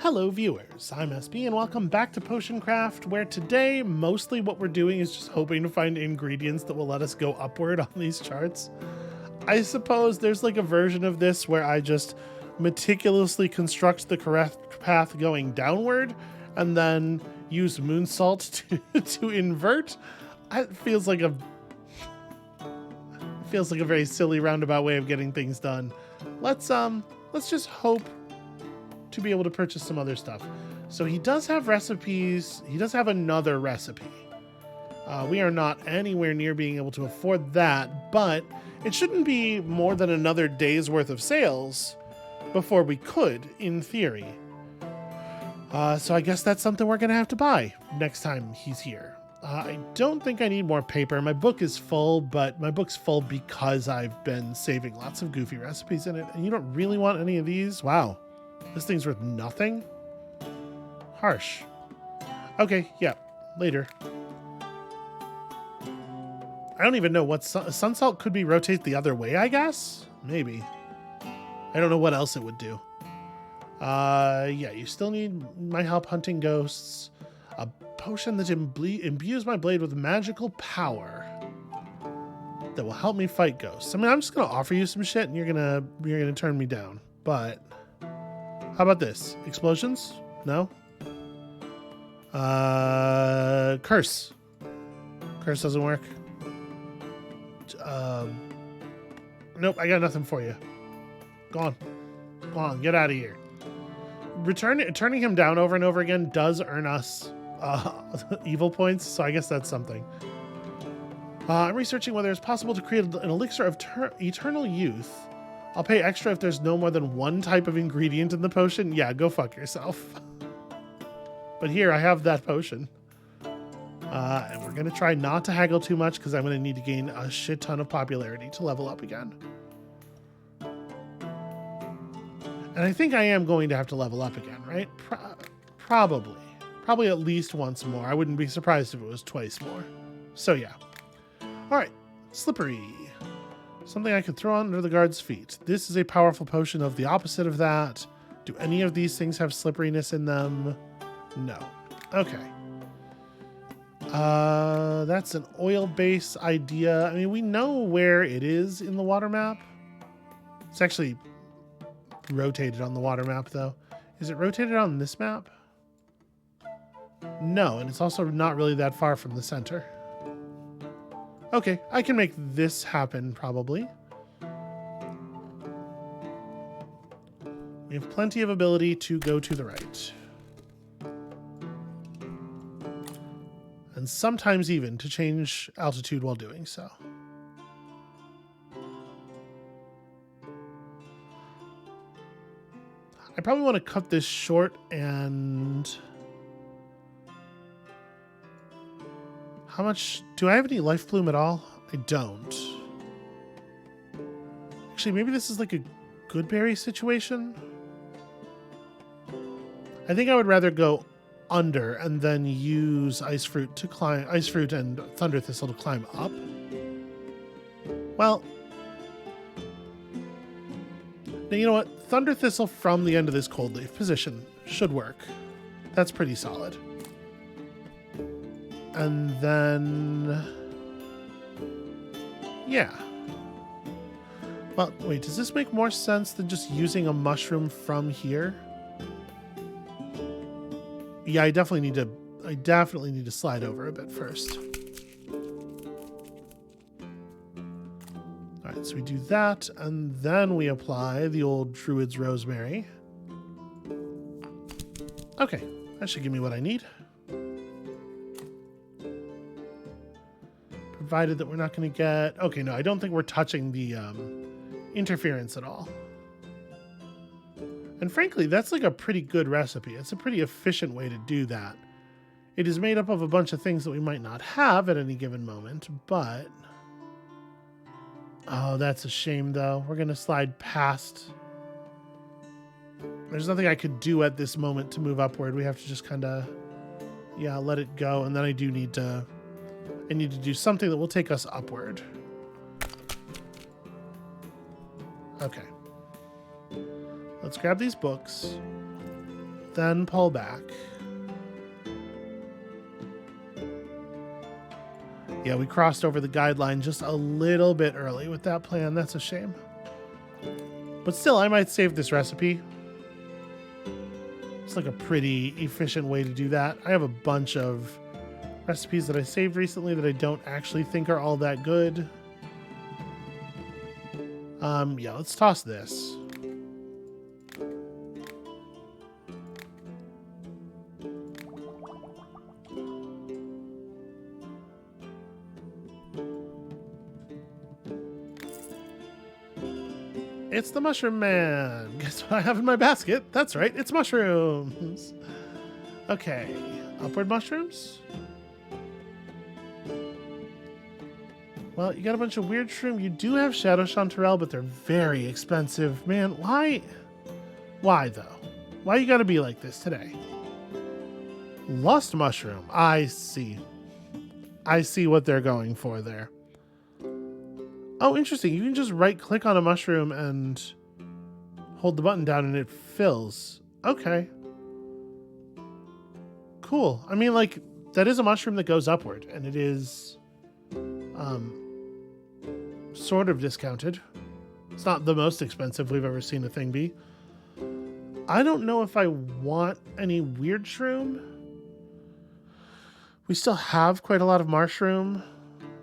Hello viewers, I'm SB and welcome back to Potion Craft, where today mostly what we're doing is just hoping to find ingredients that will let us go upward on these charts. I suppose there's like a version of this where I just meticulously construct the correct path going downward and then use moon salt to invert. It feels like a very silly roundabout way of getting things done. Let's just hope to be able to purchase some other stuff. So he does have recipes. He does have another recipe. We are not anywhere near being able to afford that, but it shouldn't be more than another day's worth of sales before we could, in theory. So I guess that's something we're gonna have to buy next time he's here. I don't think I need more paper. My book is full, but my book's full because I've been saving lots of goofy recipes in it, and you don't really want any of these. Wow. This thing's worth nothing? Harsh. Okay, yeah, later. I don't even know what sun salt could be rotate the other way, I guess? Maybe. I don't know what else it would do. Yeah, you still need my help hunting ghosts. A potion that imbues my blade with magical power that will help me fight ghosts. I mean, I'm just gonna offer you some shit and you're gonna turn me down. But how about this? Explosions? No? Curse. Curse doesn't work. Nope, I got nothing for you. Go on. Go on, get out of here. Turning him down over and over again does earn us evil points, so I guess that's something. I'm researching whether it's possible to create an elixir of eternal youth. I'll pay extra if there's no more than one type of ingredient in the potion. Yeah, go fuck yourself. But here, I have that potion. And we're going to try not to haggle too much because I'm going to need to gain a shit ton of popularity to level up again. And I think I am going to have to level up again, right? Probably. Probably at least once more. I wouldn't be surprised if it was twice more. So yeah. All right. Slippery. Something I could throw under the guard's feet. This is a powerful potion of the opposite of that. Do any of these things have slipperiness in them? No. Okay. That's an oil base idea. I mean, we know where it is in the water map. It's actually rotated on the water map, though. Is it rotated on this map? No, and it's also not really that far from the center. Okay, I can make this happen, probably. We have plenty of ability to go to the right. And sometimes even to change altitude while doing so. I probably want to cut this short and... How much... Do I have any life bloom at all? I don't. Actually, maybe this is like a good berry situation. I think I would rather go under and then use ice fruit and thunder thistle to climb up. Well, now you know what? Thunder thistle from the end of this cold leaf position should work. That's pretty solid. And then, yeah. Well, wait, does this make more sense than just using a mushroom from here? Yeah, I definitely need to slide over a bit first. All right, so we do that, and then we apply the old Druid's Rosemary. Okay, that should give me what I need. Provided that we're not going to get... Okay, no, I don't think we're touching the interference at all. And frankly, that's like a pretty good recipe. It's a pretty efficient way to do that. It is made up of a bunch of things that we might not have at any given moment, but... Oh, that's a shame, though. We're going to slide past... There's nothing I could do at this moment to move upward. We have to just kind of... Yeah, let it go. And then I need to do something that will take us upward. Okay. Let's grab these books. then pull back. Yeah, we crossed over the guideline just a little bit early with that plan. That's a shame. But still, I might save this recipe. It's like a pretty efficient way to do that. I have a bunch of recipes that I saved recently that I don't actually think are all that good. Yeah, let's toss this. It's the mushroom man. Guess what I have in my basket? That's right, it's mushrooms. Okay, upward mushrooms. Well, you got a bunch of weird shroom. You do have shadow chanterelle, but they're very expensive. Man, why? Why though? Why you gotta be like this today? Lust mushroom. I see. I see what they're going for there. Oh, interesting. You can just right click on a mushroom and hold the button down and it fills. Okay. Cool. I mean, like, that is a mushroom that goes upward, and it is sort of discounted. It's not the most expensive we've ever seen a thing be. I don't know if I want any weird shroom. We still have quite a lot of mushroom.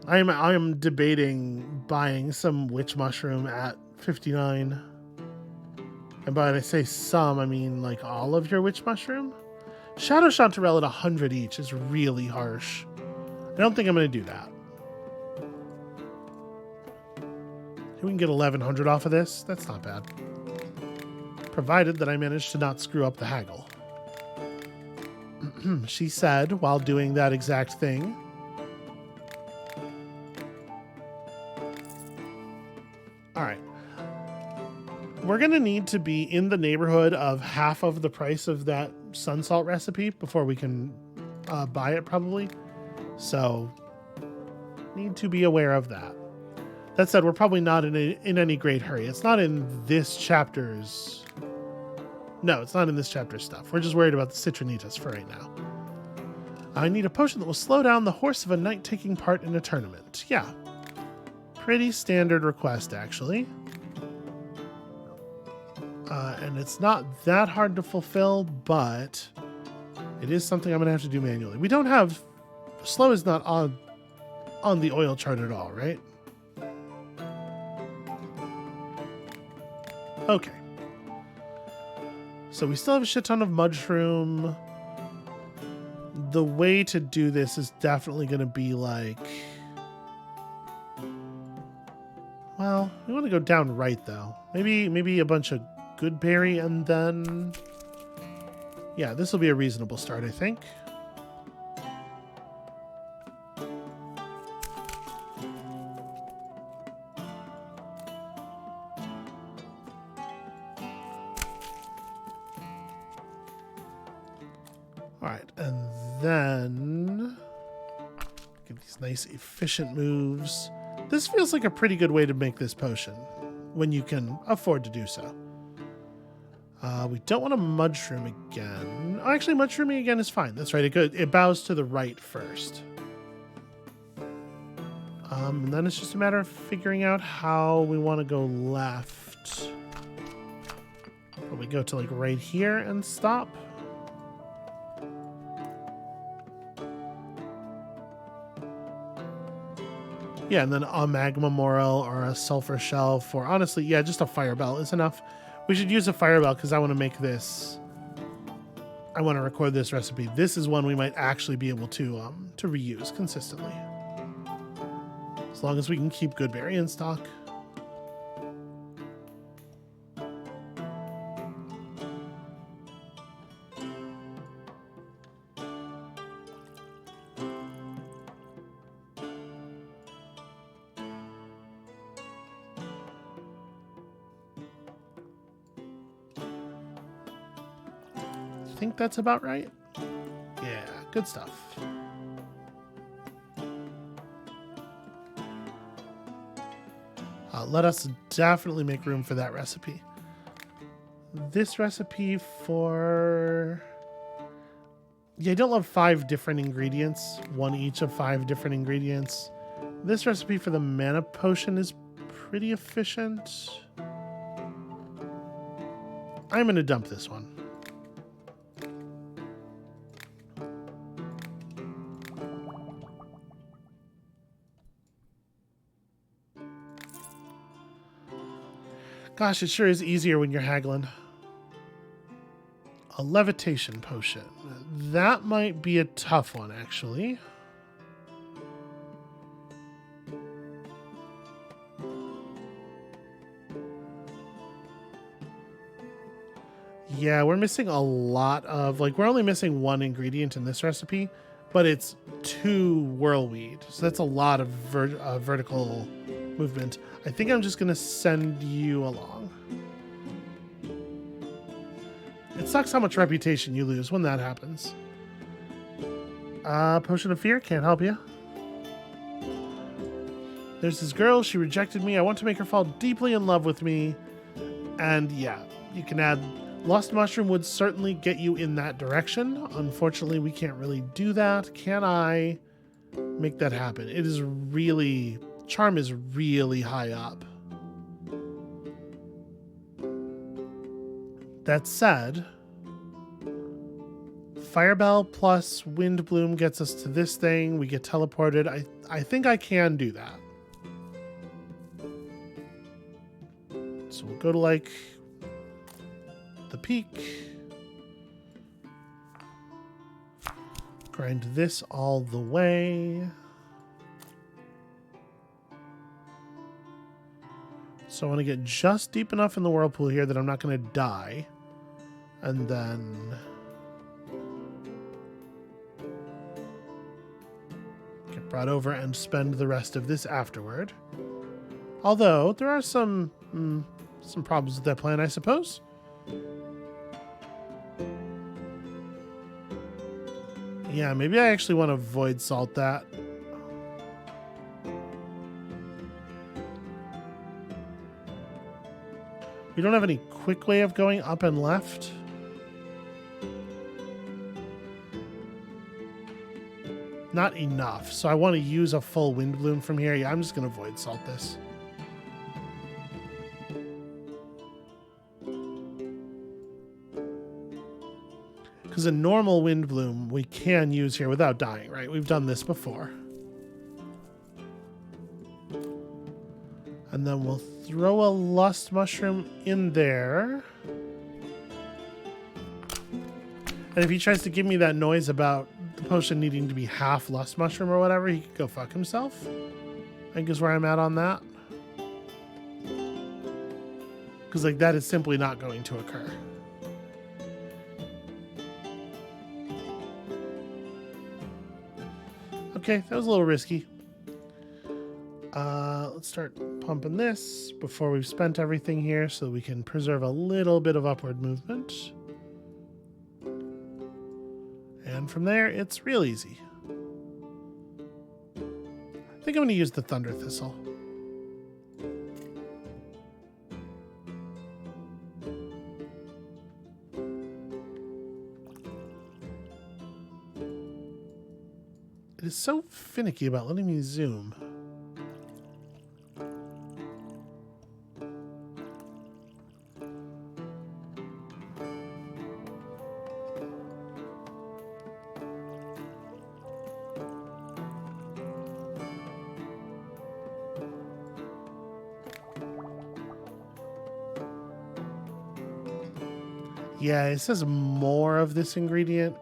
I am debating buying some witch mushroom at 59. And by I say some, I mean like all of your witch mushroom. Shadow chanterelle at 100 each is really harsh. I don't think I'm going to do that. We can get 1,100 off of this. That's not bad. Provided that I manage to not screw up the haggle. She said while doing that exact thing. All right. We're going to need to be in the neighborhood of half of the price of that sun salt recipe before we can buy it, probably. So, need to be aware of that. That said, we're probably not in any great hurry. It's not in this chapter's... No, it's not in this chapter's stuff. We're just worried about the Citronitus for right now. I need a potion that will slow down the horse of a knight taking part in a tournament. Yeah. Pretty standard request, actually. And it's not that hard to fulfill, but it is something I'm going to have to do manually. We don't have... Slow is not on the oil chart at all, right? Okay. So we still have a shit ton of mushroom. The way to do this is definitely going to be like... Well, we want to go down right, though. Maybe a bunch of good berry and then... Yeah, this will be a reasonable start, I think. All right, and then get these nice efficient moves. This feels like a pretty good way to make this potion when you can afford to do so. We don't want to mushroom again. Oh, actually, mushrooming again is fine. That's right. It bows to the right first. And then it's just a matter of figuring out how we want to go left. We go to like right here and stop. Yeah, and then a magma moral or a sulfur shelf, or honestly, yeah, just a fire bell is enough. We should use a fire bell because I want to make this. I want to record this recipe. This is one we might actually be able to reuse consistently, as long as we can keep good berry in stock. I think that's about right. Yeah, good stuff. Let us definitely make room for that recipe. this recipe for... Yeah, I don't love 5 different ingredients. 1 each of 5 different ingredients. This recipe for the mana potion is pretty efficient. I'm going to dump this one. Gosh, it sure is easier when you're haggling. A levitation potion. That might be a tough one, actually. Yeah, we're missing a lot of... Like, we're only missing 1 ingredient in this recipe, but it's 2 whirlweed. So that's a lot of vertical movement. I think I'm just going to send you along. It sucks how much reputation you lose when that happens. Potion of Fear, can't help you. There's this girl, she rejected me. I want to make her fall deeply in love with me. And yeah, you can add... Lost Mushroom would certainly get you in that direction. Unfortunately, we can't really do that. Can I make that happen? It is really... Charm is really high up. That said, Firebell plus Wind Bloom gets us to this thing. We get teleported. I think I can do that. So we'll go to like the peak. Grind this all the way. So I want to get just deep enough in the whirlpool here that I'm not going to die. And then get brought over and spend the rest of this afterward. Although there are some problems with that plan, I suppose. Yeah, maybe I actually want to void salt that. We don't have any quick way of going up and left. Not enough. So I want to use a full Wind Bloom from here. Yeah, I'm just going to void salt this. Because a normal Wind Bloom we can use here without dying, right? We've done this before. And then we'll throw a Lust Mushroom in there. And if he tries to give me that noise about the potion needing to be half Lust Mushroom or whatever, he could go fuck himself. I think is where I'm at on that. Because like that is simply not going to occur. Okay, that was a little risky. Let's start pumping this before we've spent everything here so that we can preserve a little bit of upward movement. And from there, it's real easy. I think I'm going to use the Thunder Thistle. It is so finicky about letting me zoom. Yeah, it says more of this ingredient.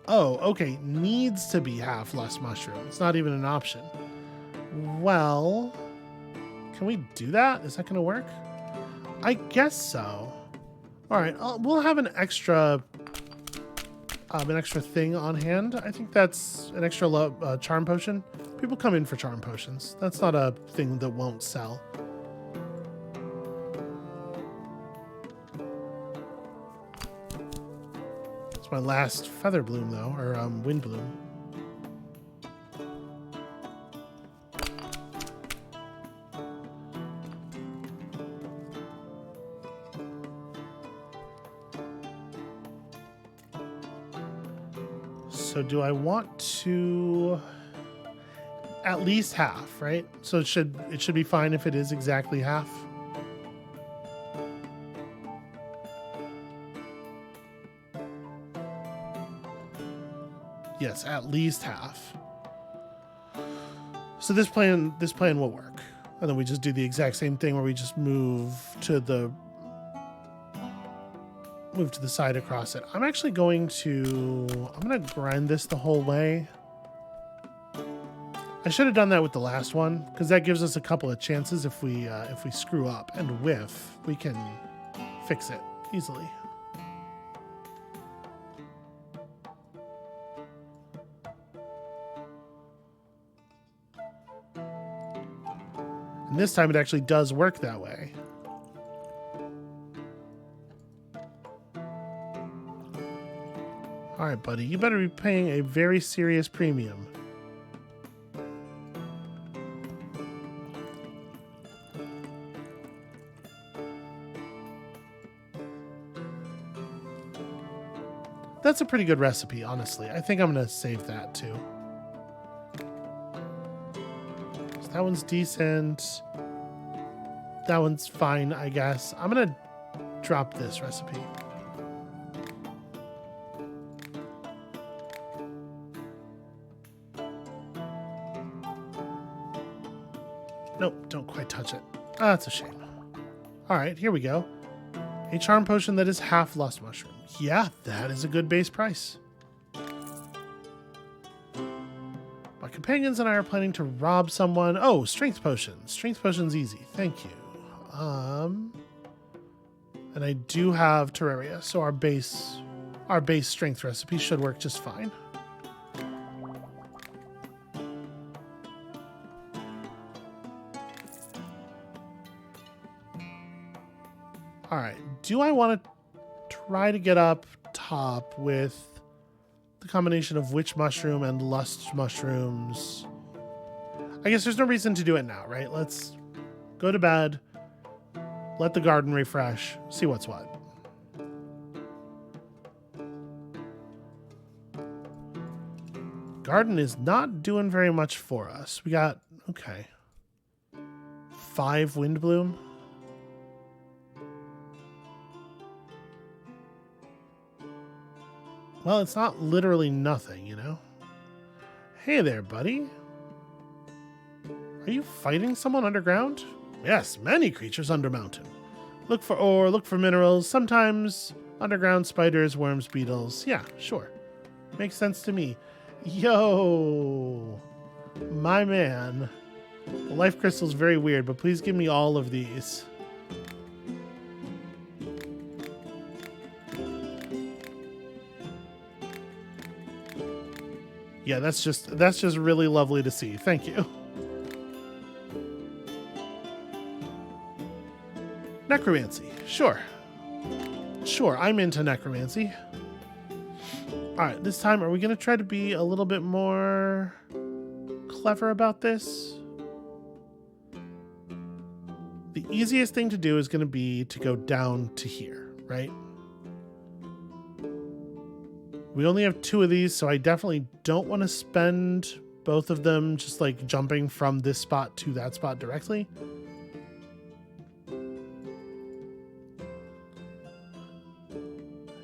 Oh, okay. Needs to be half Lust Mushroom. It's not even an option. Well, can we do that? Is that going to work? I guess so. All right, we'll have an extra thing on hand. I think that's an extra charm potion. People come in for charm potions. That's not a thing that won't sell. My last Feather Bloom, though, or Wind Bloom. So do I want to at least half, right? So it should be fine if it is exactly half. Yes, at least half. So this plan will work. And then we just do the exact same thing where we just move to the side across it. I'm actually going to grind this the whole way. I should have done that with the last one because that gives us a couple of chances if we screw up and whiff, we can fix it easily. And this time it actually does work that way. All right, buddy, you better be paying a very serious premium. That's a pretty good recipe, honestly. I think I'm going to save that too. So that one's decent. That one's fine, I guess. I'm going to drop this recipe. Nope, don't quite touch it. Ah, that's a shame. All right, here we go. A charm potion that is half lust mushroom. Yeah, that is a good base price. My companions and I are planning to rob someone. Oh, strength potions. Strength potion's easy. Thank you. And I do have Terraria, so our base strength recipe should work just fine. All right, do I want to try to get up top with the combination of witch mushroom and lust mushrooms? I guess there's no reason to do it now, right? Let's go to bed, let the garden refresh, see what's what. Garden is not doing very much for us. We got, okay, 5 wind bloom. Well, it's not literally nothing, you know? Hey there, buddy. Are you fighting someone underground? Yes, many creatures under mountain. Look for ore, look for minerals, sometimes underground spiders, worms, beetles. Yeah, sure. Makes sense to me. Yo, my man. The life crystal's very weird, but please give me all of these. Yeah, that's just really lovely to see. Thank you. Necromancy. Sure. Sure, I'm into necromancy. All right, this time, are we going to try to be a little bit more clever about this? The easiest thing to do is going to be to go down to here, right? We only have 2 of these, so I definitely don't want to spend both of them just like jumping from this spot to that spot directly.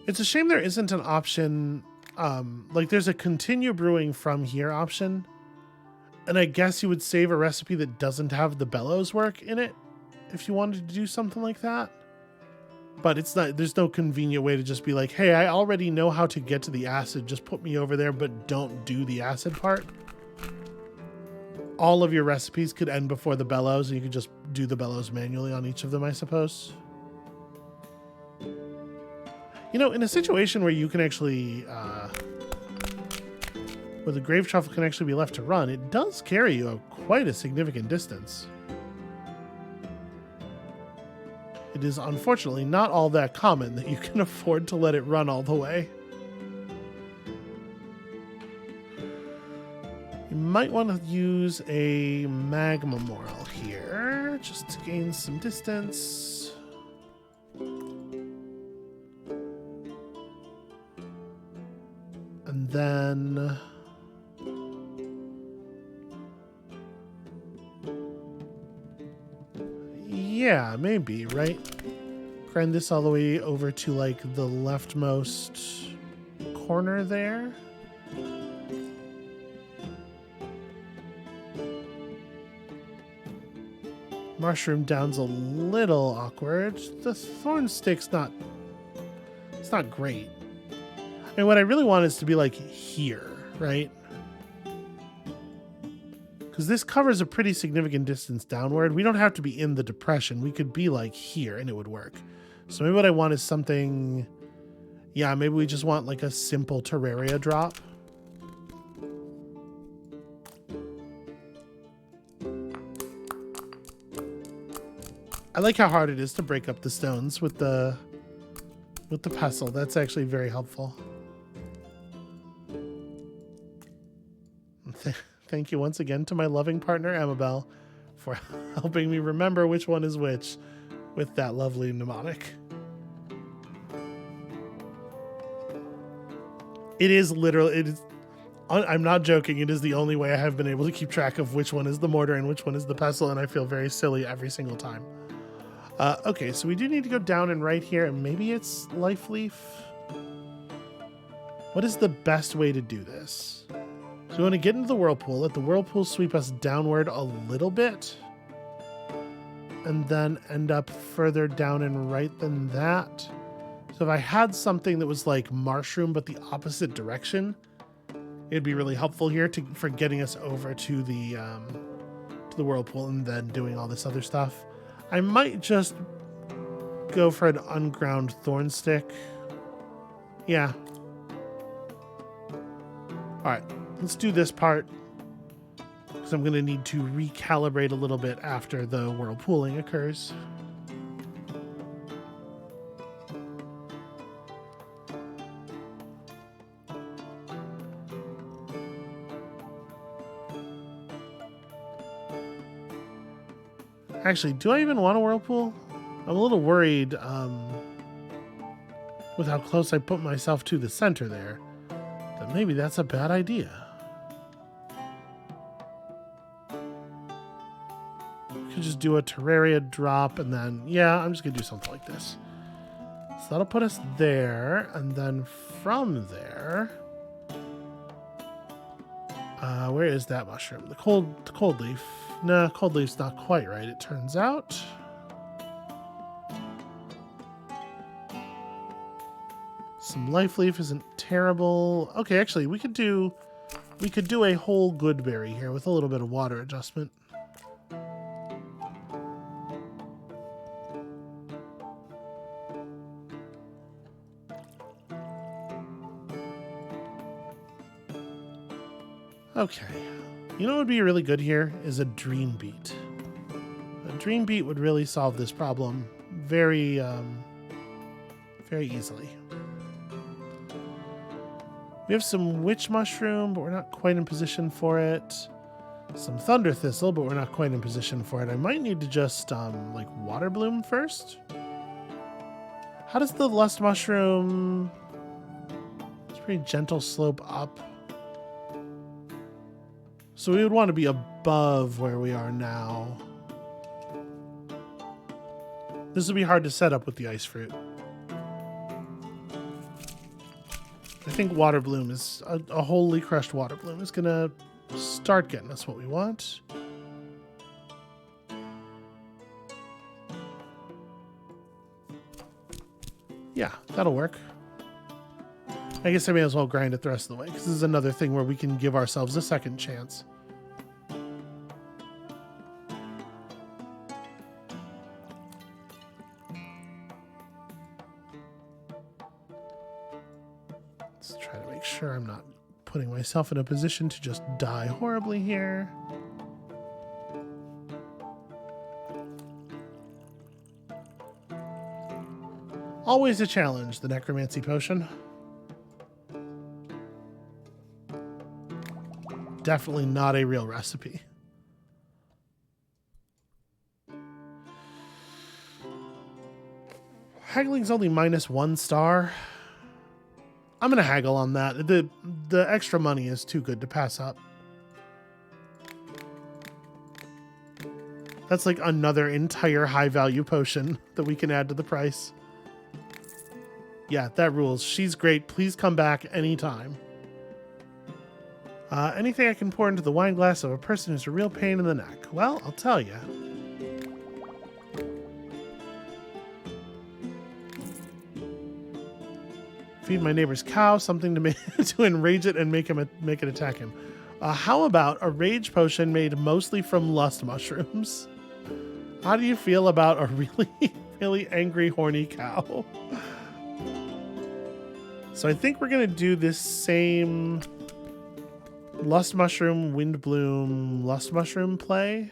It's a shame there isn't an option, like there's a continue brewing from here option, and I guess you would save a recipe that doesn't have the bellows work in it if you wanted to do something like that. But it's not, there's no convenient way to just be like, hey, I already know how to get to the acid. Just put me over there, but don't do the acid part. All of your recipes could end before the bellows, and you could just do the bellows manually on each of them, I suppose. You know, in a situation where you can actually, where the grave truffle can actually be left to run, it does carry you quite a significant distance. It is unfortunately not all that common that you can afford to let it run all the way. You might want to use a magma moral here, just to gain some distance. And And then... yeah, maybe, right? Grind this all the way over to, like, the leftmost corner there. Mushroom down's a little awkward. The thorn stick's not... it's not great. I mean, what I really want is to be, like, here, right? Because this covers a pretty significant distance downward. We don't have to be in the depression. We could be, like, here, and it would work. So maybe what I want is something... yeah, maybe we just want, like, a simple Terraria drop. I like how hard it is to break up the stones with the pestle. That's actually very helpful. Thank you once again to my loving partner, Amabel, for helping me remember which one is which with that lovely mnemonic. It is literally, I'm not joking, it is the only way I have been able to keep track of which one is the mortar and which one is the pestle, and I feel very silly every single time. Okay, so we do need to go down and right here, and maybe it's Life Leaf. What is the best way to do this? So we want to get into the whirlpool, let the whirlpool sweep us downward a little bit, and then end up further down and right than that. So if I had something that was like mushroom but the opposite direction, it'd be really helpful here for getting us over to the whirlpool and then doing all this other stuff. I might just go for an unground thorn stick. Yeah. All right, let's do this part because I'm going to need to recalibrate a little bit after the whirlpooling occurs. Actually, do I even want a whirlpool? I'm a little worried with how close I put myself to the center there, that maybe that's a bad idea. Could just do a Terraria drop and then, yeah, I'm just gonna do something like this. So that'll put us there, and then from there, where is that mushroom? The cold leaf. No, cold leaf's not quite right, it turns out. Some life leaf isn't terrible. Okay, actually, we could do a whole good berry here with a little bit of water adjustment. Okay. You know what would be really good here is a dream beet. A dream beet would really solve this problem very easily. We have some witch mushroom, but we're not quite in position for it. Some thunder thistle, but we're not quite in position for it. I might need to just like water bloom first. How does the lust mushroom? It's a pretty gentle slope up. So we would want to be above where we are now. This would be hard to set up with the ice fruit. I think water bloom is a wholly crushed water bloom is gonna start getting us what we want. Yeah, that'll work. I guess I may as well grind it the rest of the way, because this is another thing where we can give ourselves a second chance. Let's try to make sure I'm not putting myself in a position to just die horribly here. Always a challenge, the necromancy potion. Definitely not a real recipe. Haggling's only -1 star. I'm going to haggle on that. The extra money is too good to pass up. That's like another entire high value potion that we can add to the price. Yeah, that rules. She's great. Please come back anytime. Anything I can pour into the wine glass of a person who's a real pain in the neck. Well, I'll tell you. Feed my neighbor's cow, something to make to enrage it and make it attack him. How about a rage potion made mostly from lust mushrooms? How do you feel about a really, really angry, horny cow? So I think we're going to do this same lust mushroom, wind bloom, lust mushroom play.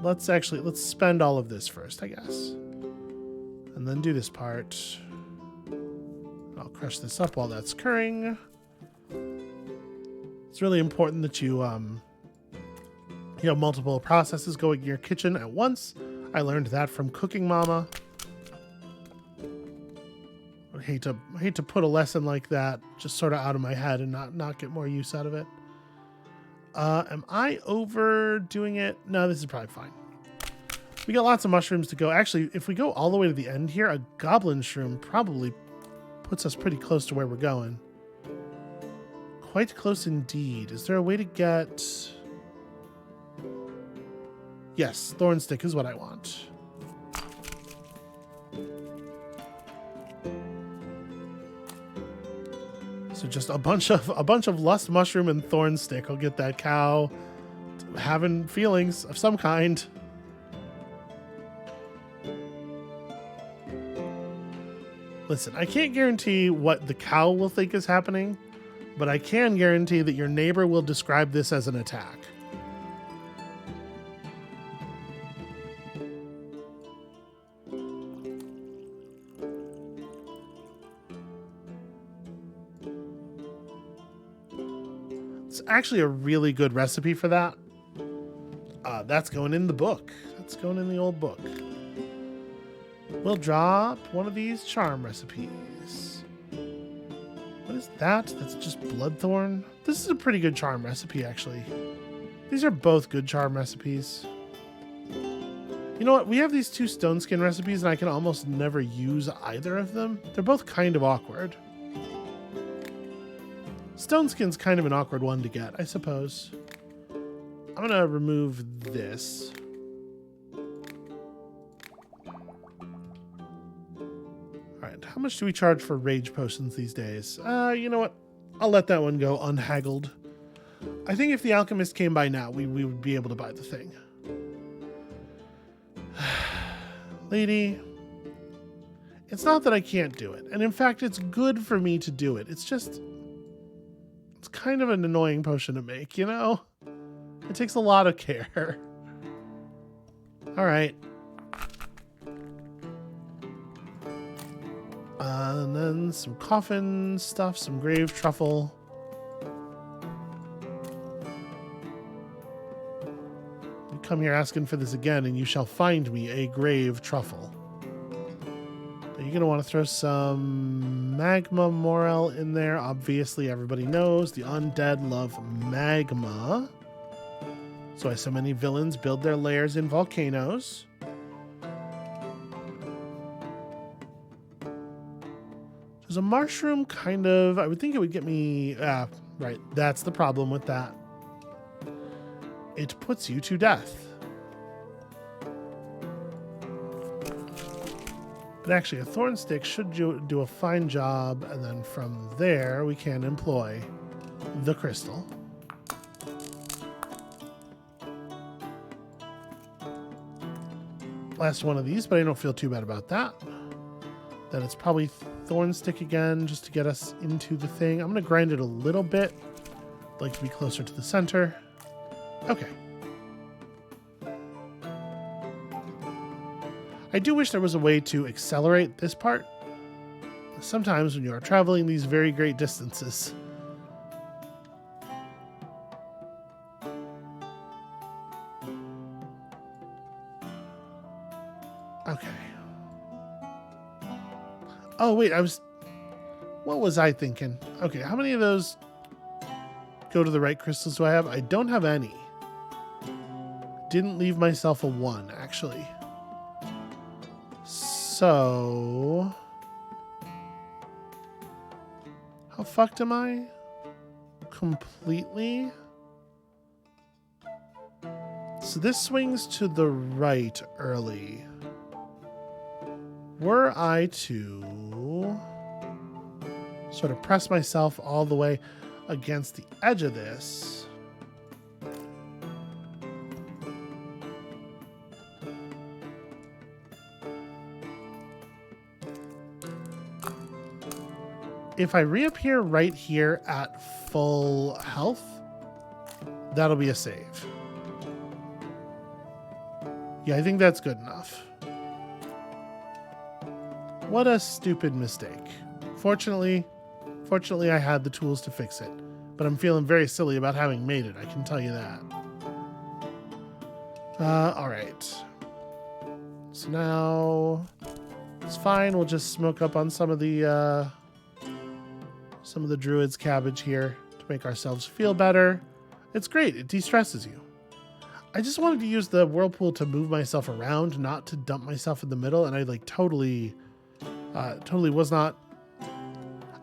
Let's spend all of this first, I guess. And then do this part. I'll crush this up while that's occurring. It's really important that you multiple processes going in your kitchen at once. I learned that from Cooking Mama. I hate to put a lesson like that just sort of out of my head and not get more use out of it. Am I overdoing it? No, this is probably fine. We got lots of mushrooms to go. Actually, if we go all the way to the end here, a goblin shroom probably puts us pretty close to where we're going. Quite close indeed. Is there a way to get... Yes, thorn stick is what I want. So just a bunch of lust mushroom and thorn stick. I'll get that cow having feelings of some kind. Listen, I can't guarantee what the cow will think is happening, but I can guarantee that your neighbor will describe this as an attack. It's actually a really good recipe for that. That's going in the book. That's going in the old book. We'll drop one of these charm recipes. What is that? That's just bloodthorn. This is a pretty good charm recipe, actually. These are both good charm recipes. You know what? We have these two stone skin recipes, and I can almost never use either of them. They're both kind of awkward. Stone skin's kind of an awkward one to get, I suppose. I'm going to remove this. How much do we charge for rage potions these days? You know what? I'll let that one go unhaggled. I think if the alchemist came by now, we would be able to buy the thing. Lady, it's not that I can't do it. And in fact, it's good for me to do it. It's just, it's kind of an annoying potion to make, you know? It takes a lot of care. All right. And then some coffin stuff, some grave truffle. You come here asking for this again, and you shall find me a grave truffle. Are you going to want to throw some magma morel in there? Obviously, everybody knows the undead love magma. That's why so many villains build their lairs in volcanoes. Does a mushroom kind of... I would think it would get me... right. That's the problem with that. It puts you to death. But actually, a thorn stick should do a fine job, and then from there, we can employ the crystal. Last one of these, but I don't feel too bad about that. Then it's probably thorn stick again, just to get us into the thing. I'm going to grind it a little bit. I'd like to be closer to the center. Okay. I do wish there was a way to accelerate this part. Sometimes when you are traveling these very great distances. Okay. Oh, wait, what was I thinking? Okay, how many of those go to the right crystals do I have? I don't have any. Didn't leave myself a 1, actually. So... how fucked am I? Completely? So this swings to the right early. Were I to sort of press myself all the way against the edge of this, if I reappear right here at full health, that'll be a save. Yeah, I think that's good enough. What a stupid mistake. Fortunately, I had the tools to fix it, but I'm feeling very silly about having made it, I can tell you that. All right. So now it's fine. We'll just smoke up on some of the druid's cabbage here to make ourselves feel better. It's great. It de-stresses you. I just wanted to use the whirlpool to move myself around, not to dump myself in the middle, and I like totally was not.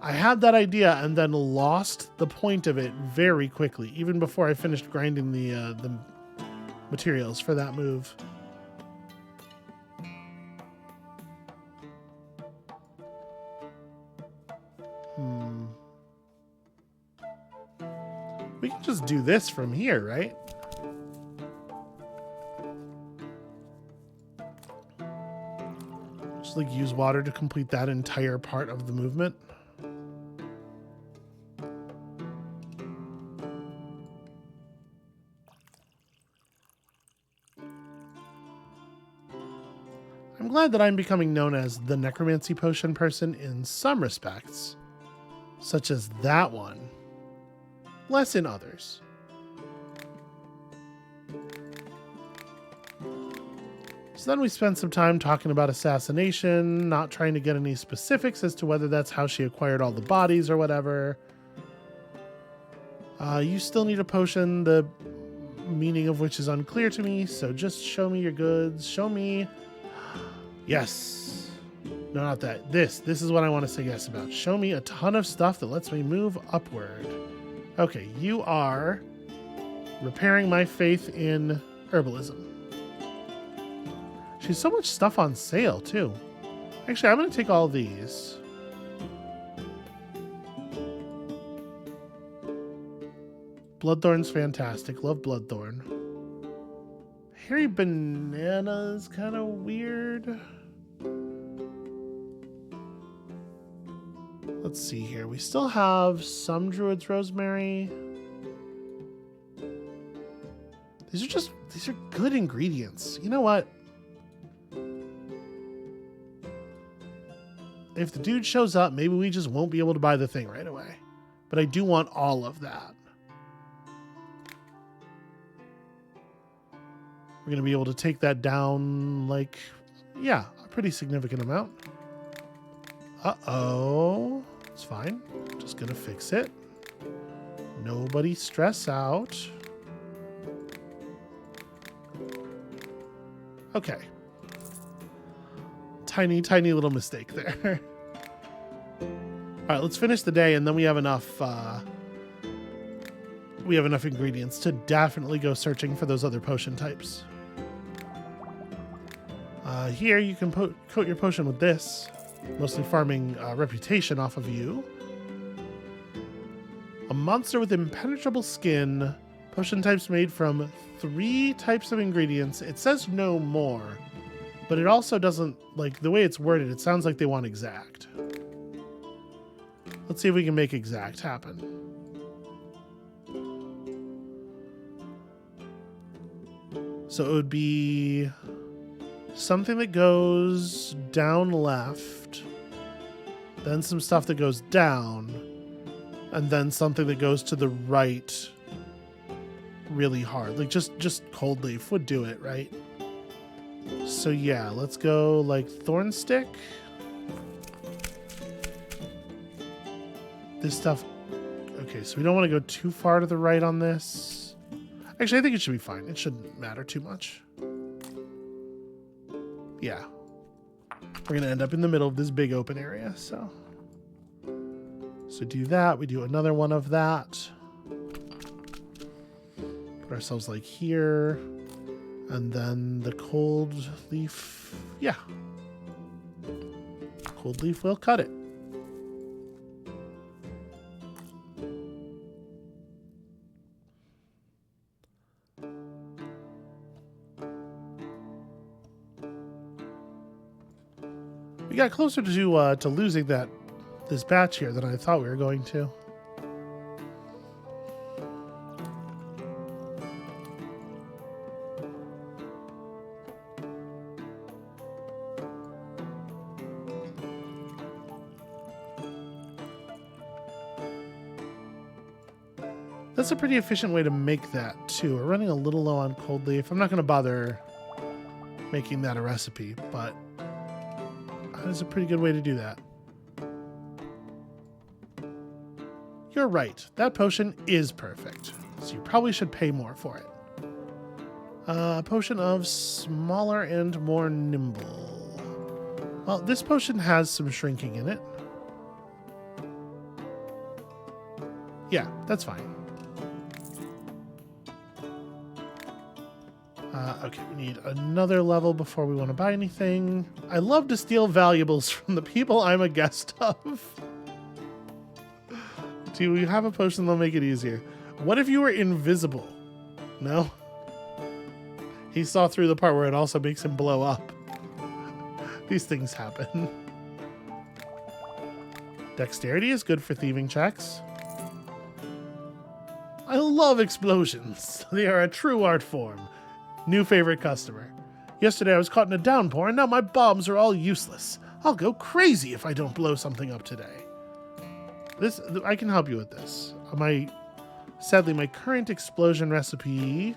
I had that idea and then lost the point of it very quickly, even before I finished grinding the materials for that move. We can just do this from here, right? Just like use water to complete that entire part of the movement. I'm glad that I'm becoming known as the necromancy potion person in some respects, such as that one. Less in others. So then we spent some time talking about assassination, not trying to get any specifics as to whether that's how she acquired all the bodies or whatever. You still need a potion, the meaning of which is unclear to me, so just show me your goods. Show me... Yes. No, not that. This is what I want to say yes about. Show me a ton of stuff that lets me move upward. Okay, you are repairing my faith in herbalism. She's so much stuff on sale, too. Actually, I'm going to take all these. Bloodthorn's fantastic. Love Bloodthorn. Hairy Banana's kind of weird. Let's see here. We still have some Druid's Rosemary. These are good ingredients. You know what? If the dude shows up, maybe we just won't be able to buy the thing right away. But I do want all of that. We're going to be able to take that down, like, yeah, a pretty significant amount. Uh-oh. It's fine. Just going to fix it. Nobody stress out. Okay. Tiny, tiny little mistake there. All right, let's finish the day, and then we have enough ingredients to definitely go searching for those other potion types. Here, you can coat your potion with this, mostly farming reputation off of you. A monster with impenetrable skin. Potion types made from 3 types of ingredients. It says no more, but it also doesn't, like, the way it's worded, it sounds like they want exact. Let's see if we can make exact happen. So it would be something that goes down left, then some stuff that goes down, and then something that goes to the right really hard. Like just cold leaf would do it, right? So yeah, let's go like thorn stick. this stuff... Okay, so we don't want to go too far to the right on this. Actually, I think it should be fine. It shouldn't matter too much. Yeah. We're going to end up in the middle of this big open area, so... So do that. We do another one of that. Put ourselves like here. And then the cold leaf. Yeah. Cold leaf will cut it. We got closer to losing this batch here than I thought we were going to. That's a pretty efficient way to make that too. We're running a little low on cold leaf. I'm not going to bother making that a recipe, but that is a pretty good way to do that. You're right. That potion is perfect. So you probably should pay more for it. A potion of smaller and more nimble. Well, this potion has some shrinking in it. Yeah, that's fine. Okay, we need another level before we want to buy anything. I love to steal valuables from the people I'm a guest of. Do we have a potion that'll make it easier? What if you were invisible? No? He saw through the part where it also makes him blow up. These things happen. Dexterity is good for thieving checks. I love explosions. They are a true art form. New favorite customer. Yesterday I was caught in a downpour and now my bombs are all useless. I'll go crazy if I don't blow something up today. I can help you with this. Sadly, my current explosion recipe...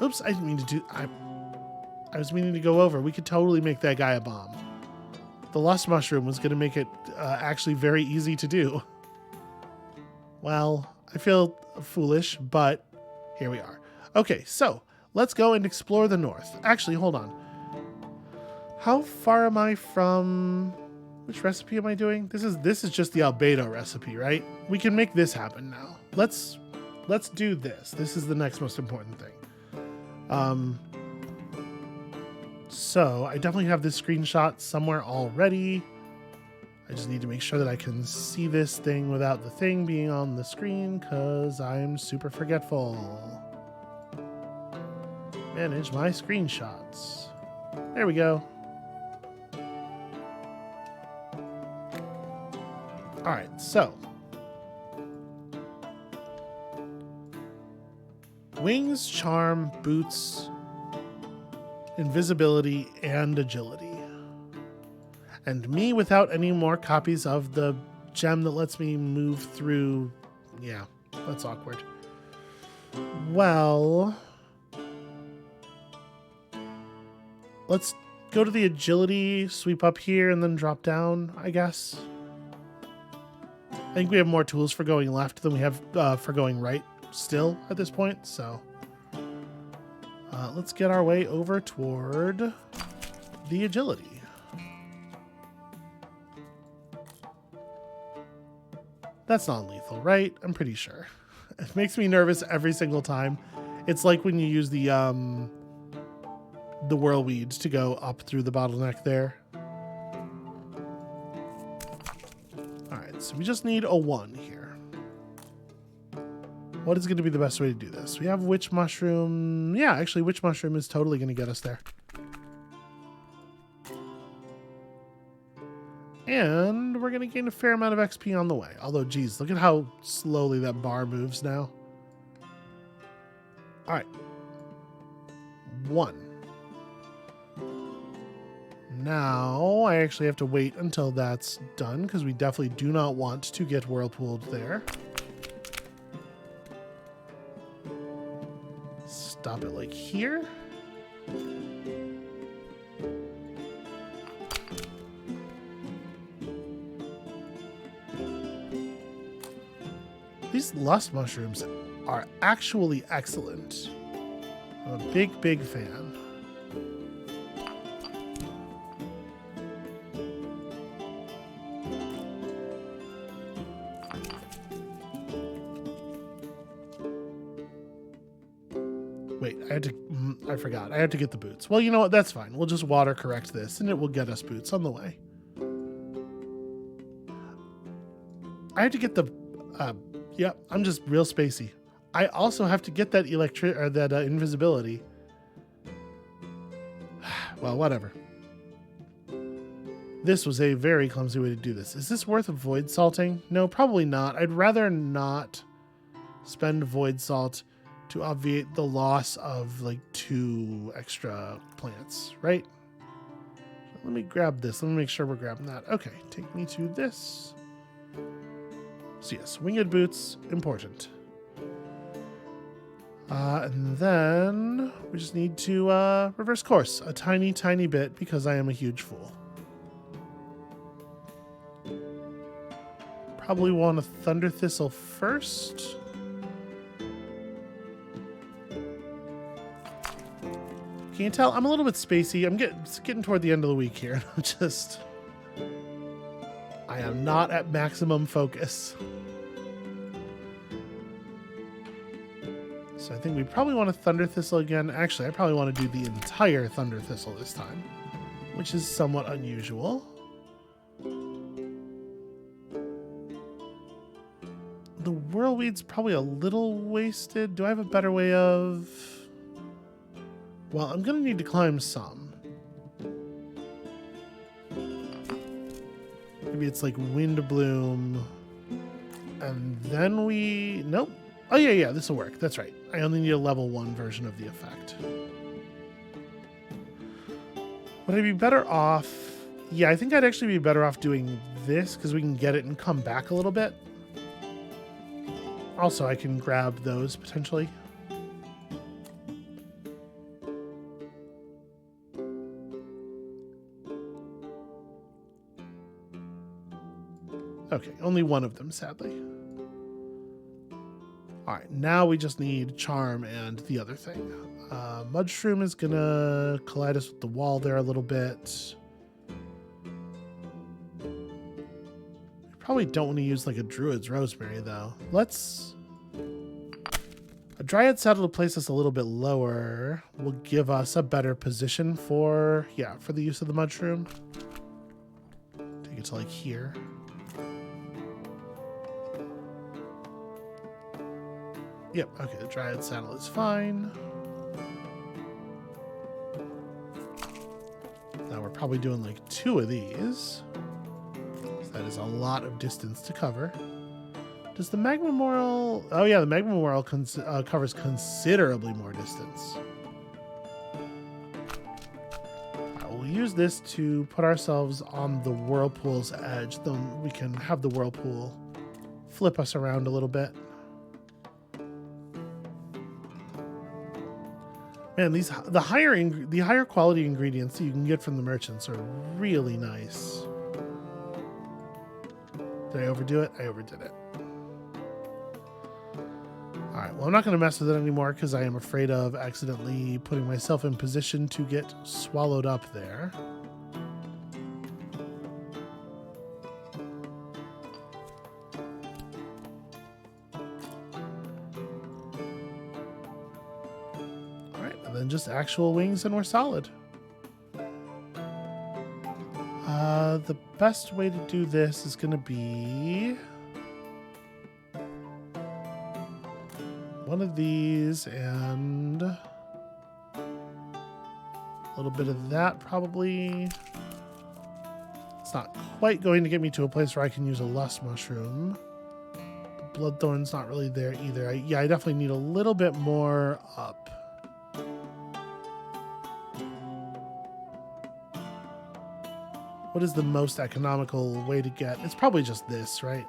Oops, I didn't mean to do... I was meaning to go over. We could totally make that guy a bomb. The Lust Mushroom was going to make it actually very easy to do. Well, I feel foolish, but here we are. Okay, so let's go and explore the north. Actually, hold on. How far am I from... Which recipe am I doing? This is just the Albedo recipe, right? We can make this happen now. Let's do this. This is the next most important thing. So I definitely have this screenshot somewhere already. I just need to make sure that I can see this thing without the thing being on the screen because I'm super forgetful. Manage my screenshots. There we go. All right, so wings, charm, boots, invisibility, and agility. And me without any more copies of the gem that lets me move through. Yeah, that's awkward. Well, let's go to the agility, sweep up here, and then drop down, I guess. I think we have more tools for going left than we have for going right still at this point, so let's get our way over toward the agility. That's non-lethal, right? I'm pretty sure. It makes me nervous every single time. It's like when you use the whirlweed to go up through the bottleneck there. So we just need a 1 here. What is going to be the best way to do this? We have witch mushroom. Yeah, actually witch mushroom is totally going to get us there. And we're going to gain a fair amount of XP on the way. Although, geez, look at how slowly that bar moves now. All right. 1. Now, I actually have to wait until that's done because we definitely do not want to get whirlpooled there. Stop it like here. These lust mushrooms are actually excellent. I'm a big, big fan. Wait, I forgot. I had to get the boots. Well, you know what? That's fine. We'll just water correct this and it will get us boots on the way. I had to get the, yeah, I'm just real spacey. I also have to get that invisibility. Well, whatever. This was a very clumsy way to do this. Is this worth void salting? No, probably not. I'd rather not spend void salt to obviate the loss of like 2 extra plants, right? Let me grab this. Let me make sure we're grabbing that. Okay, take me to this. So yes, winged boots, important. And then we just need to reverse course a tiny, tiny bit because I am a huge fool. Probably want a thunder thistle first. Can you tell? I'm a little bit spacey. I'm getting toward the end of the week here. I am not at maximum focus. So I think we probably want a thunder thistle again. Actually, I probably want to do the entire thunder thistle this time, which is somewhat unusual. The whirlweed's probably a little wasted. Do I have a better way of... Well, I'm going to need to climb some. Maybe it's like wind bloom. And then we... Nope. Oh, yeah, this will work. That's right. I only need a level 1 version of the effect. Would I be better off... Yeah, I think I'd actually be better off doing this because we can get it and come back a little bit. Also, I can grab those potentially. Okay, only one of them, sadly. All right, now we just need charm and the other thing. Mudshroom is gonna collide us with the wall there a little bit. We probably don't want to use like a druid's rosemary though. Let's... A dryad saddle to place us a little bit lower will give us a better position for, yeah, for the use of the mudshroom. Take it to like here. Yep, okay, the dryad saddle is fine. Now we're probably doing like 2 of these. So that is a lot of distance to cover. Does the magma memorial... Oh yeah, the magma memorial covers considerably more distance. We'll use this to put ourselves on the whirlpool's edge. Then we can have the whirlpool flip us around a little bit. Man, the higher quality ingredients that you can get from the merchants are really nice. Did I overdo it? I overdid it. Alright, well I'm not going to mess with it anymore because I am afraid of accidentally putting myself in position to get swallowed up there. And then just actual wings and we're solid. The best way to do this is going to be one of these and a little bit of that probably. It's not quite going to get me to a place where I can use a lust mushroom. The bloodthorn's not really there either. I definitely need a little bit more up. What is the most economical way to get? It's probably just this, right?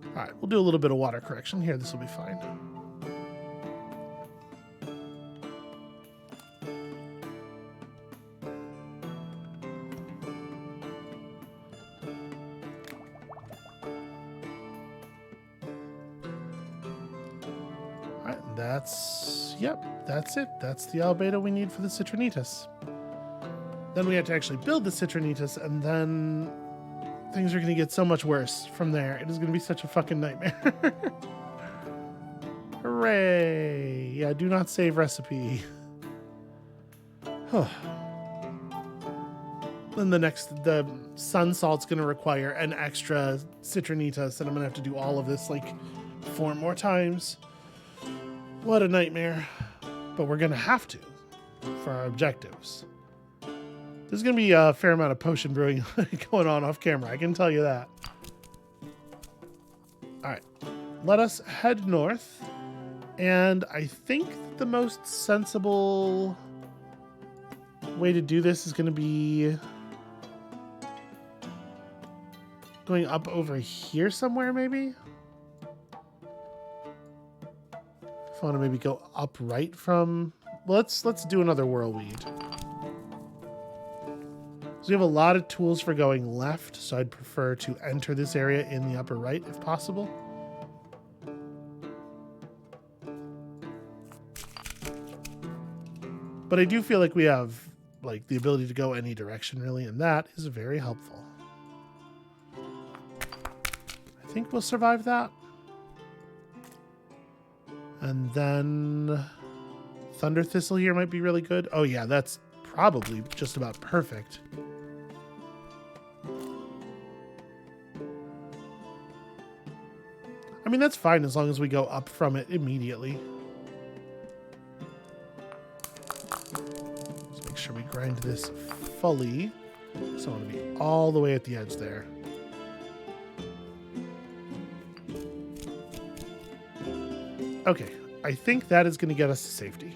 All right, we'll do a little bit of water correction here. This will be fine. that's it. That's the albedo we need for the Citronitus. Then we have to actually build the Citronitus, and then things are going to get so much worse from there. It is going to be such a fucking nightmare. Hooray! Yeah, do not save recipe. Then the sun salt's going to require an extra Citronitus, and I'm going to have to do all of this like 4 more times. What a nightmare. But we're going to have to for our objectives. There's going to be a fair amount of potion brewing going on off camera, I can tell you that. Alright, let us head north. And I think the most sensible way to do this is going to be going up over here somewhere, maybe? If I want to maybe go up right from... Let's do another whirlweed. So we have a lot of tools for going left, so I'd prefer to enter this area in the upper right if possible. But I do feel like we have like the ability to go any direction really, and that is very helpful. I think we'll survive that. And then Thunder Thistle here might be really good. Oh yeah, that's probably just about perfect. I mean, that's fine as long as we go up from it immediately. Let's make sure we grind this fully. So I want to be all the way at the edge there. Okay, I think that is going to get us to safety.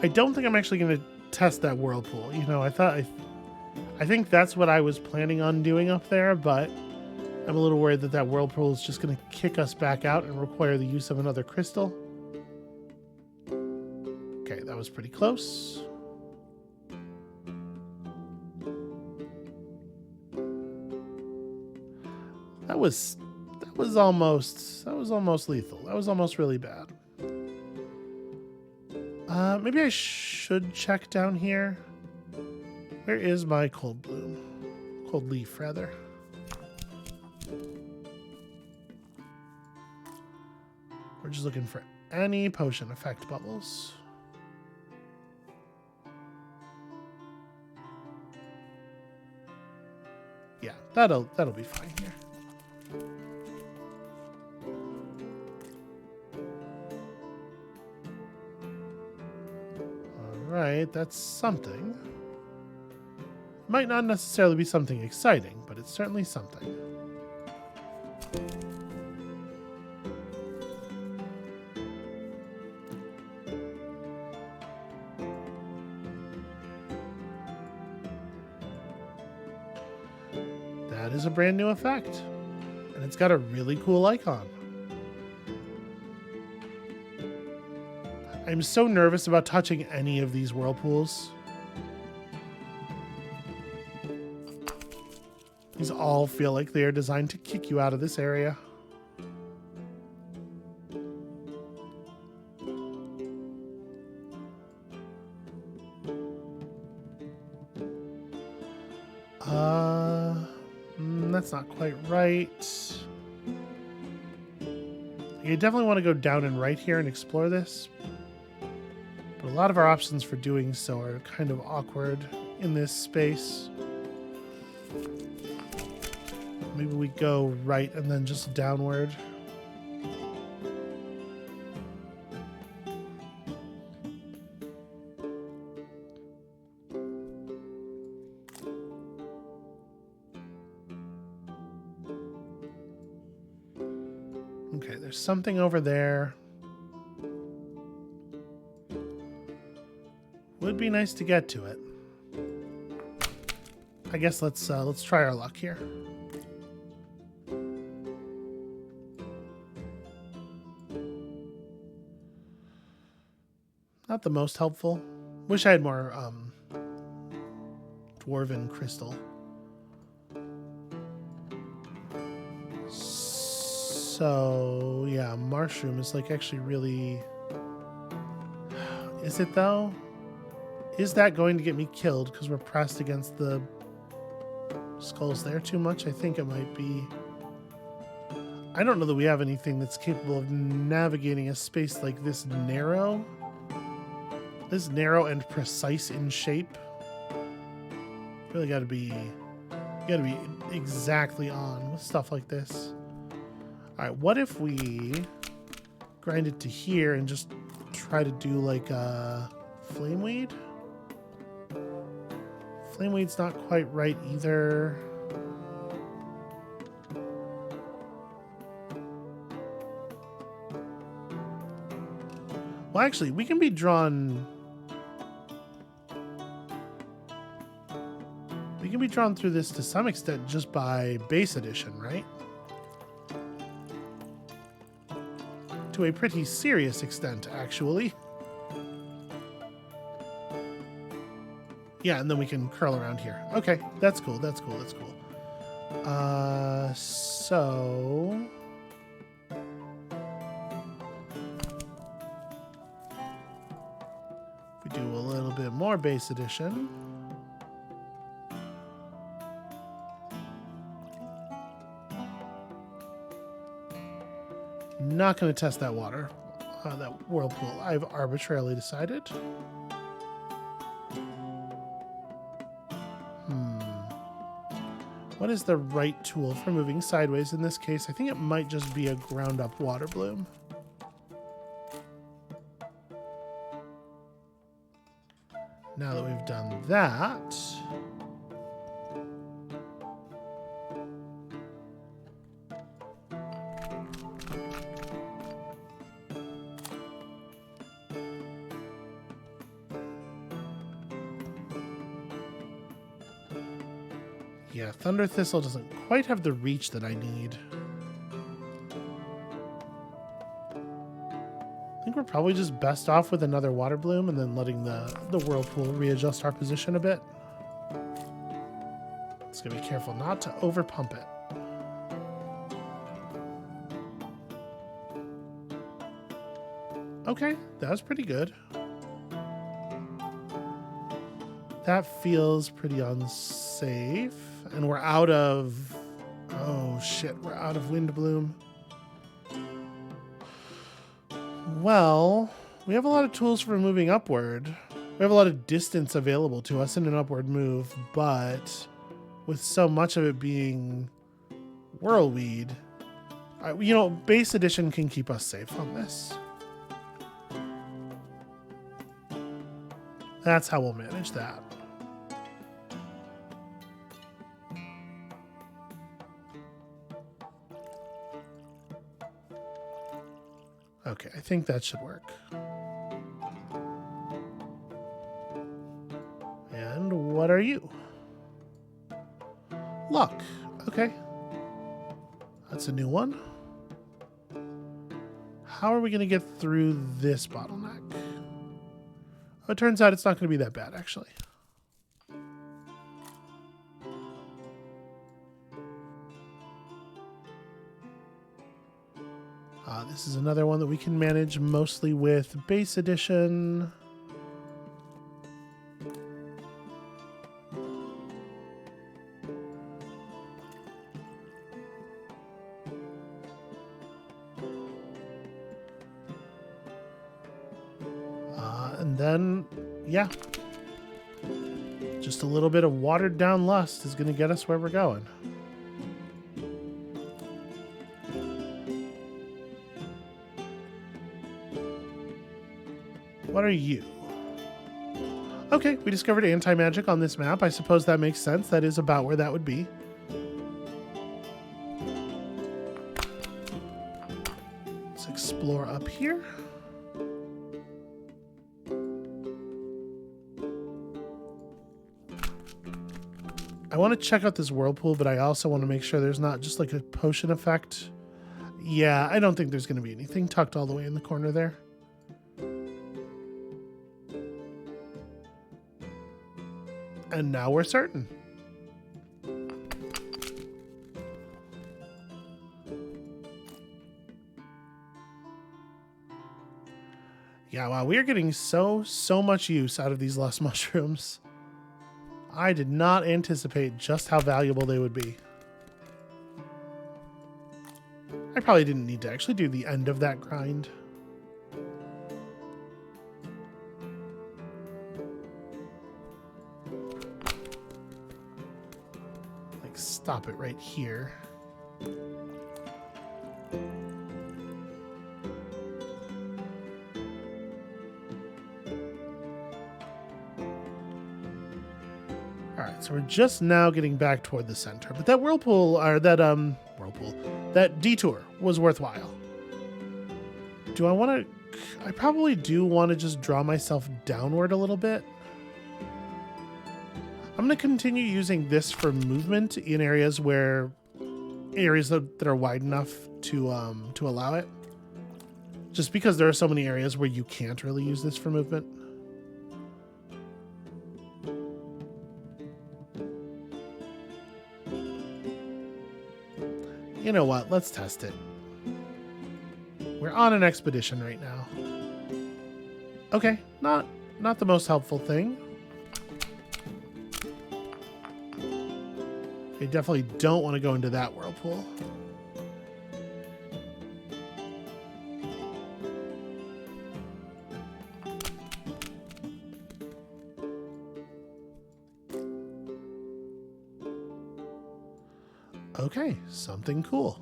I don't think I'm actually going to test that whirlpool. You know, I think that's what I was planning on doing up there, but I'm a little worried that that whirlpool is just going to kick us back out and require the use of another crystal. Okay, that was pretty close. That was almost lethal. That was almost really bad. Maybe I should check down here. Where is my cold bloom? Cold leaf, rather. We're just looking for any potion effect bubbles. Yeah, that'll be fine here. Alright, that's something. Might not necessarily be something exciting, but it's certainly something. That is a brand new effect, and it's got a really cool icon. I'm so nervous about touching any of these whirlpools. These all feel like they are designed to kick you out of this area. That's not quite right. You definitely want to go down and right here and explore this. But a lot of our options for doing so are kind of awkward in this space. Maybe we go right and then just downward. Okay, there's something over there. Would be nice to get to it. I guess let's try our luck here. Not the most helpful. Wish I had more dwarven crystal. So, yeah, mushroom is like actually really... Is it though? Is that going to get me killed because we're pressed against the skulls there too much? I think it might be. I don't know that we have anything that's capable of navigating a space like this narrow. This narrow and precise in shape. Really gotta be exactly on with stuff like this. Alright, what if we grind it to here and just try to do like a flameweed? Flameweed's not quite right either. Well, actually, we can be drawn... We can be drawn through this to some extent just by base addition, right? To a pretty serious extent, actually. Yeah, and then we can curl around here. Okay, that's cool, that's cool, that's cool. So... If we do a little bit more base addition... Not going to test that water, that whirlpool. I've arbitrarily decided. What is the right tool for moving sideways in this case? I think it might just be a ground up water bloom. Now that we've done that... Yeah, Thunder Thistle doesn't quite have the reach that I need. I think we're probably just best off with another water bloom and then letting the whirlpool readjust our position a bit. Just gotta be careful not to over pump it. Okay, that was pretty good. That feels pretty unsafe. And we're out of... Oh, shit. We're out of Wind Bloom. Well, we have a lot of tools for moving upward. We have a lot of distance available to us in an upward move, but with so much of it being Whirlweed, you know, base edition can keep us safe on this. That's how we'll manage that. Okay, I think that should work. And what are you? Luck. Okay. That's a new one. How are we going to get through this bottleneck? Oh, it turns out it's not going to be that bad, actually. This is another one that we can manage mostly with base edition. And then, yeah, just a little bit of watered down lust is going to get us where we're going. What are you? Okay, we discovered anti-magic on this map. I suppose that makes sense. That is about where that would be. Let's explore up here. I want to check out this whirlpool, but I also want to make sure there's not just like a potion effect. Yeah, I don't think there's going to be anything tucked all the way in the corner there. And now we're certain. Yeah, wow, we are getting so much use out of these lost mushrooms. I did not anticipate just how valuable they would be. I probably didn't need to actually do the end of that grind. Like, stop it right here. Alright, so we're just now getting back toward the center. But that that detour was worthwhile. Do I want to... I probably do want to just draw myself downward a little bit. I'm going to continue using this for movement in areas that are wide enough to allow it. Just because there are so many areas where you can't really use this for movement. You know what? Let's test it. We're on an expedition right now. Okay, not the most helpful thing. I definitely don't want to go into that whirlpool. Okay, something cool.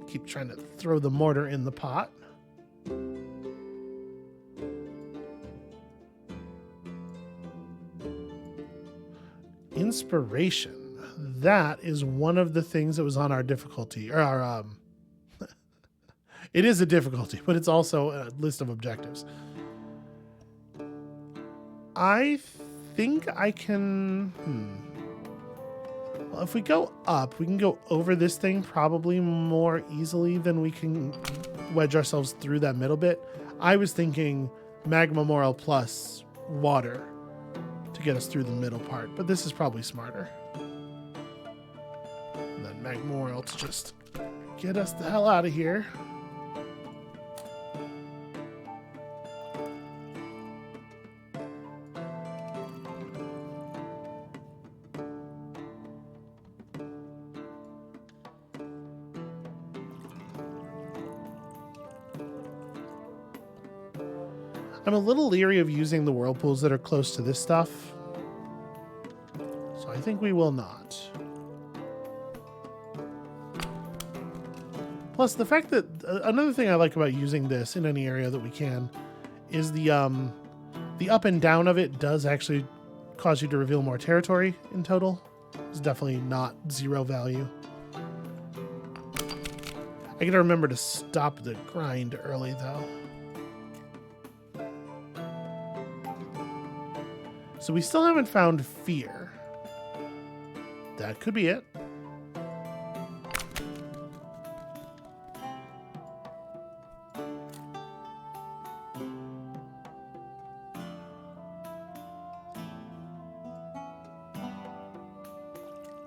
Keep trying to throw the mortar in the pot. Inspiration. That is one of the things that was on our difficulty, or our it is a difficulty, but it's also a list of objectives. I think I can... Well, if we go up, we can go over this thing probably more easily than we can wedge ourselves through that middle bit. I was thinking magma moral plus water to get us through the middle part, but this is probably smarter. And then magma moral to just get us the hell out of here. I'm a little leery of using the whirlpools that are close to this stuff, so I think we will not. Plus, the fact that another thing I like about using this in any area that we can is the up and down of it does actually cause you to reveal more territory in total. It's definitely not zero value. I gotta remember to stop the grind early though. So we still haven't found fear. That could be it.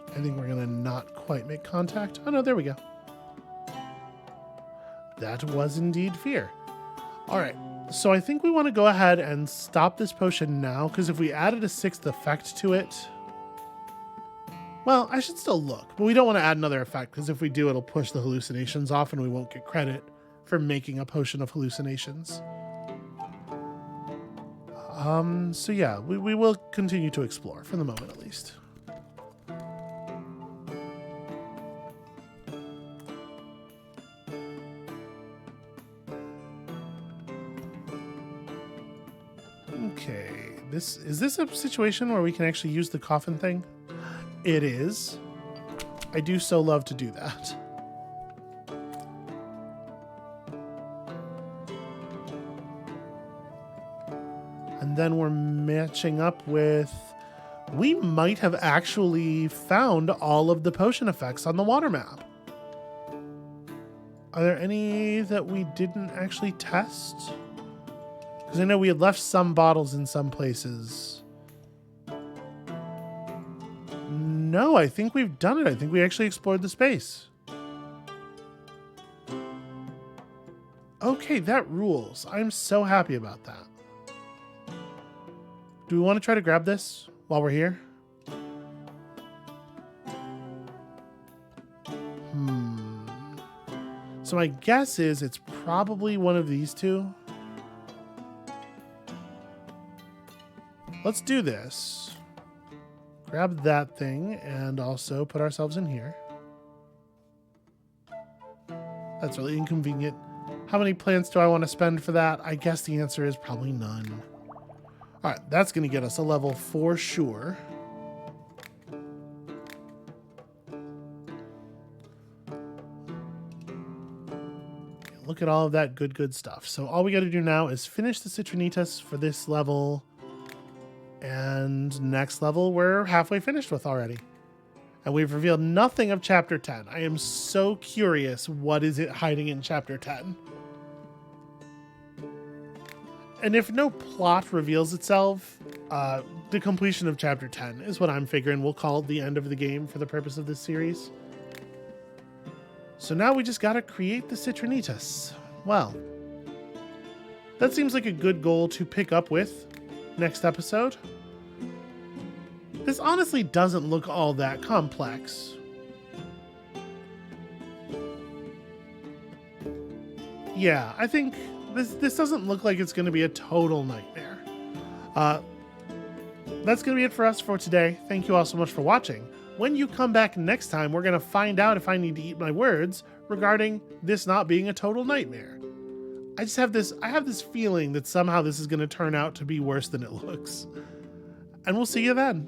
I think we're gonna not quite make contact. Oh no, there we go. That was indeed fear. All right. So I think we want to go ahead and stop this potion now, because if we added a 6th effect to it... Well, I should still look, but we don't want to add another effect, because if we do, it'll push the hallucinations off and we won't get credit for making a potion of hallucinations. So yeah, we will continue to explore, for the moment at least. Okay, is this a situation where we can actually use the coffin thing? It is. I do so love to do that. And then we're matching up with... We might have actually found all of the potion effects on the water map. Are there any that we didn't actually test? Because I know we had left some bottles in some places. No, I think we've done it. I think we actually explored the space. Okay, that rules. I'm so happy about that. Do we want to try to grab this while we're here? So my guess is it's probably one of these two. Let's do this. Grab that thing and also put ourselves in here. That's really inconvenient. How many plants do I want to spend for that? I guess the answer is probably none. All right, that's going to get us a level for sure. Look at all of that good stuff. So all we got to do now is finish the Citronitus for this level. And next level, we're halfway finished with already. And we've revealed nothing of Chapter 10. I am so curious, what is it hiding in Chapter 10? And if no plot reveals itself, the completion of Chapter 10 is what I'm figuring we'll call the end of the game for the purpose of this series. So now we just gotta create the Citronitus. Well, that seems like a good goal to pick up with next episode. This honestly doesn't look all that complex. Yeah, I think this doesn't look like it's going to be a total nightmare. That's going to be it for us for today. Thank you all so much for watching. When you come back next time, we're going to find out if I need to eat my words regarding this not being a total nightmare. I have this feeling that somehow this is going to turn out to be worse than it looks. And we'll see you then.